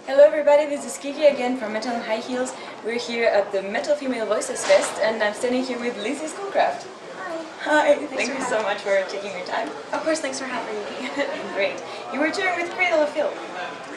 Hello everybody, this is Kiki again from Metal and High Heels. We're here at the Metal Female Voices Fest and I'm standing here with Lindsay Schoolcraft. Hi. Hi, thank you so much for taking your time. Of course, thanks for having me. Great. You were touring with Cradle of Filth.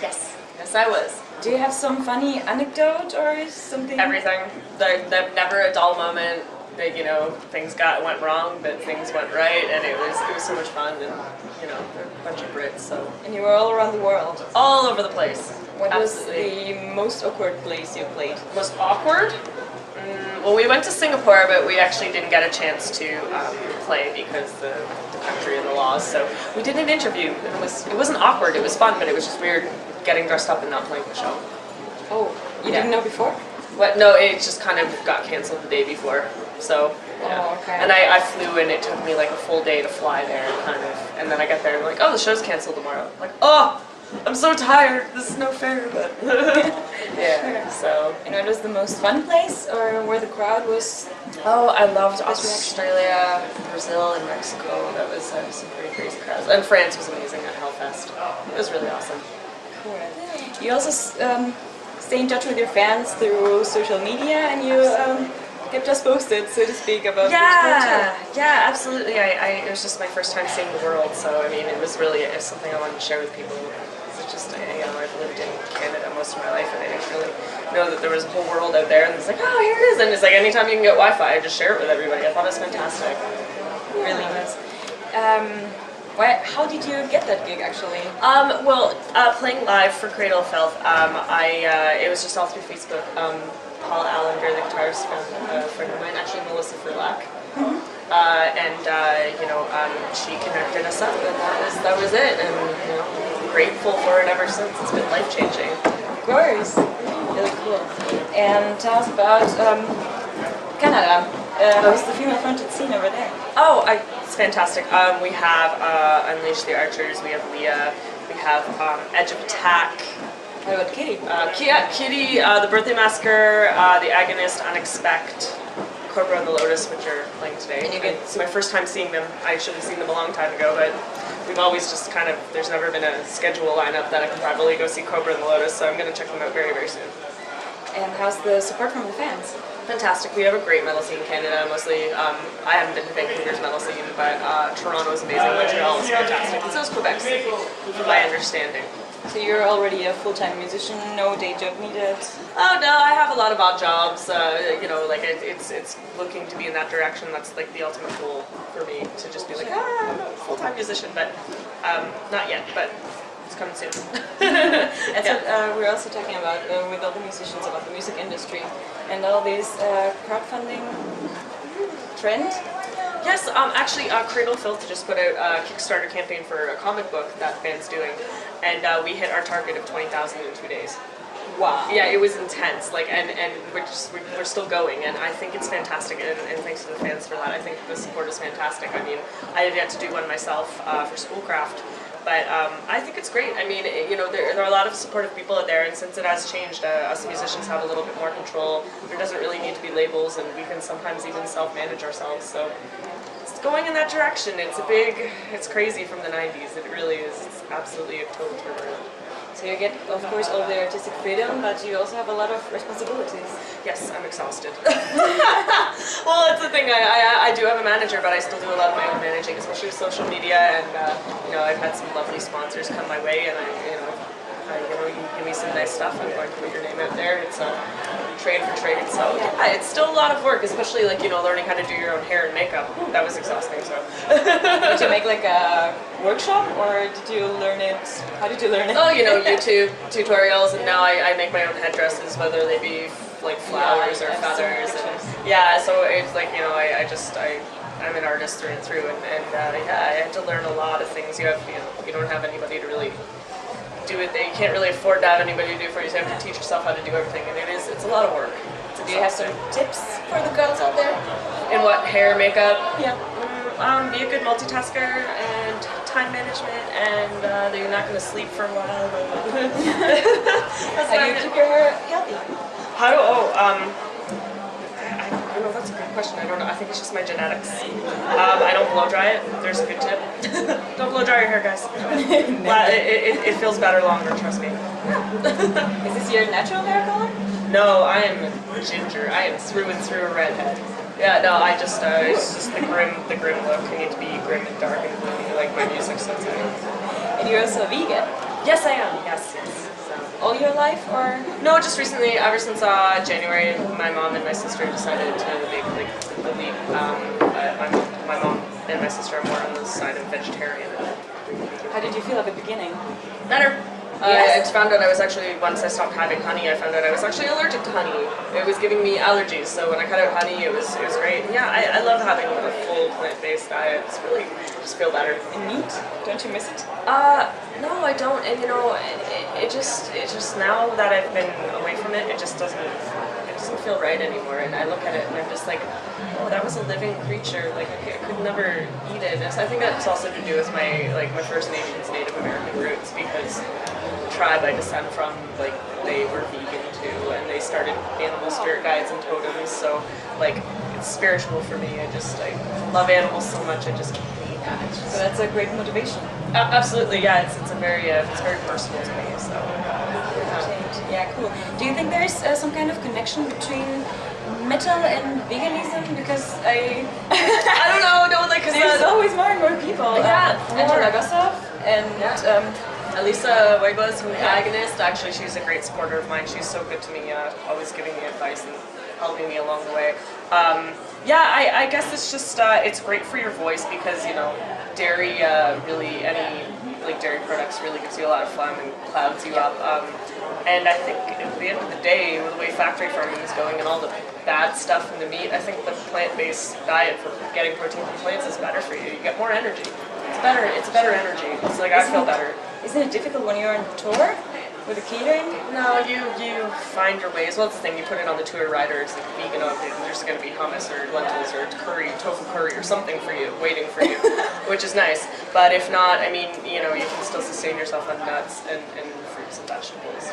Yes. Yes, I was. Do you have some funny anecdote or something? Everything. Never a dull moment. That, you know, things went wrong, but things went right, and it was so much fun, and you know, they're a bunch of Brits, so. And you were all around the world. All over the place. What Absolutely. was the most awkward place you played? Most awkward? Well, we went to Singapore, but we actually didn't get a chance to play because the country and the laws. So we did an interview. It wasn't awkward. It was fun, but it was just weird getting dressed up and not playing the show. Oh, you didn't know before? What? No, it just kind of got canceled the day before. So, yeah. Oh, okay. And I flew and it took me like a full day to fly there, kind of. And then I got there and like, oh, the show's canceled tomorrow. I'm like, oh, I'm so tired. This is no fair, but yeah. So. And what was the most fun place, or where the crowd was? Oh, I loved Australia, Brazil, and Mexico. That was some pretty crazy crowds. And France was amazing at Hellfest. It was really awesome. Cool. You also stay in touch with your fans through social media, and you kept us posted, so to speak, about yeah, absolutely. It was just my first time seeing the world, so I mean, it was really something I wanted to share with people. It's just, you know, I've lived in Canada most of my life, and I didn't really know that there was a whole world out there. And it's like, oh, here it is, and it's like anytime you can get Wi-Fi, I just share it with everybody. I thought it was fantastic. It really was. How did you get that gig, actually? Playing live for Cradle of Filth, it was just all through Facebook. Paul Allender, the guitarist, found a friend of mine, actually Melissa Furlack, she connected us up, and that was it. And you know, I'm grateful for it ever since. It's been life changing. Of course, really cool. And tell us about Canada. How's the female-fronted scene over there? Oh, it's fantastic. We have Unleash the Archers. We have Leah. We have Edge of Attack. What about Kitty? Kitty, the Birthday Massacre, the Agonist, Unexpect, Cobra and the Lotus, which are playing today. And it's my first time seeing them. I should have seen them a long time ago, but we've always just kind of, there's never been a schedule lineup that I can probably go see Cobra and the Lotus, so I'm going to check them out very, very soon. And how's the support from the fans? Fantastic. We have a great metal scene in Canada. Mostly, I haven't been to Vancouver's metal scene, but Toronto is amazing. Montreal is fantastic. And so is Quebec City, from my understanding. So you're already a full-time musician, no day job needed? Oh no, I have a lot of odd jobs. You know, like it's looking to be in that direction. That's like the ultimate goal for me, to just be like, I'm a full-time musician, but not yet. But it's coming soon. That's what we're also talking about with all the musicians, about the music industry and all these crowdfunding trend. Yes, actually, Cradle of Filth just put out a Kickstarter campaign for a comic book that the band's doing, and we hit our target of 20,000 in 2 days. Wow. Yeah, it was intense. Like, and we're still going, and I think it's fantastic. And thanks to the fans for that. I think the support is fantastic. I mean, I have yet to do one myself for Schoolcraft, but I think it's great. I mean, you know, there are a lot of supportive people out there, and since it has changed, us musicians have a little bit more control. There doesn't really need to be labels, and we can sometimes even self-manage ourselves. So it's going in that direction. It's crazy from the 90s. It really is. It's absolutely a total turnaround. So you get, of course, all the artistic freedom, but you also have a lot of responsibilities. Yes, I'm exhausted. Well, it's the thing. I do have a manager, but I still do a lot of my own managing, especially with social media. And you know, I've had some lovely sponsors come my way, and you give me some nice stuff. I'm going to put your name out there. It's trade for trade. So yeah, it's still a lot of work, especially like, you know, learning how to do your own hair and makeup. That was exhausting. So. Did you make like a workshop, or did you learn it? How did you learn it? Oh, you know, YouTube tutorials, and now I make my own headdresses, whether they be like flowers or feathers. And, yeah, so it's like, you know, I'm an artist through and through, and I had to learn a lot of things. You don't have anybody to really do it. You can't really afford to have anybody to do it for you. So you have to teach yourself how to do everything, and it's a lot of work. Do you have some tips for the girls out there? In what, hair, makeup? Yeah. Be a good multitasker and time management, and that you're not going to sleep for a while. How do you keep your hair healthy? I don't know, that's a good question. I don't know. I think it's just my genetics. I don't blow dry it. There's a good tip. Don't blow dry your hair, guys. It feels better longer, trust me. Is this your natural hair color? No, I am ginger. I am through and through a redhead. Yeah, no, I just it's just the grim look. I need to be grim and dark and gloomy like my music, so it's And you're also vegan? Yes, I am. Yes. So. All your life, or? No, just recently. Ever since January, my mom and my sister decided to make the leap. My mom and my sister are more on the side of vegetarian. How did you feel at the beginning? Better. Yes. I found out I was actually, once I stopped having honey, I found out I was actually allergic to honey. It was giving me allergies, so when I cut out honey, it was great. And yeah, I love having a full plant-based diet. It's really, just feel better. And meat? Don't you miss it? No, I don't. And you know, it just now that I've been away from it, it doesn't feel right anymore. And I look at it and I'm just like, oh, that was a living creature. Like I could never eat it. And I think that's also to do with my First Nations Native American roots, because the tribe I descend from, like, they were vegan too, and they started animal spirit guides and totems. So like it's spiritual for me. I love animals so much. I just can't eat that. So that's a great motivation. Absolutely, yeah. It's very personal to me. So. Yeah, cool. Do you think there's some kind of connection between metal and veganism? Because I don't know. No, like, cause there's always more and more people. Yeah, Angela Gustaf and Elisa Weibas, who's the agonist. Actually, she's a great supporter of mine. She's so good to me, always giving me advice and helping me along the way. Yeah, I guess it's just it's great for your voice, because you know, dairy really dairy products really gives you a lot of phlegm and clouds you up. And I think at the end of the day, with the way factory farming is going and all the bad stuff in the meat, I think the plant-based diet for getting protein from plants is better for you. You get more energy. It's better energy. It's like I feel better. Isn't it difficult when you're on tour with a catering? No, you find your ways. Well, that's the thing. You put it on the tour rider. It's like vegan. There's going to be hummus or lentils or tofu curry or something for you, waiting for you, which is nice. But if not, I mean, you know, you can still sustain yourself on nuts and fruits and vegetables.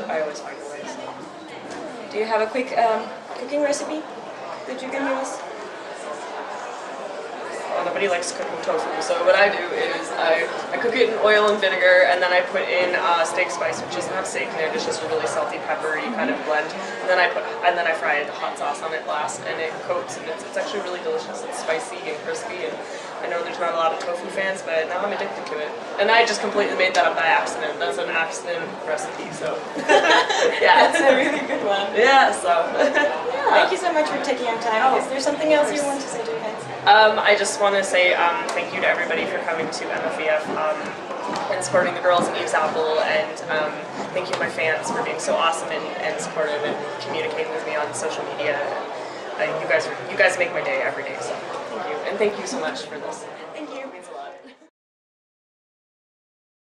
I always find a way. So. Do you have a quick cooking recipe that you can use? Well, nobody likes cooking tofu, so what I do is I cook it in oil and vinegar, and then I put in steak spice, which doesn't have steak in it. It's just a really salty, peppery kind of blend. And then I fry the hot sauce on it last, and it coats, and it's actually really delicious. It's spicy and crispy, and I know there's not a lot of tofu fans, but now I'm addicted to it. And I just completely made that up by accident. That's an accident recipe, so yeah, That's a really good one. Yeah, so Thank you so much for taking your time. Is there something else you want to say to your fans? I just want to say thank you to everybody for coming to MFVF and supporting the girls in Eve's Apple, and thank you to my fans for being so awesome and supportive and communicating with me on social media. You guys make my day every day, so thank you, and thank you so much for this.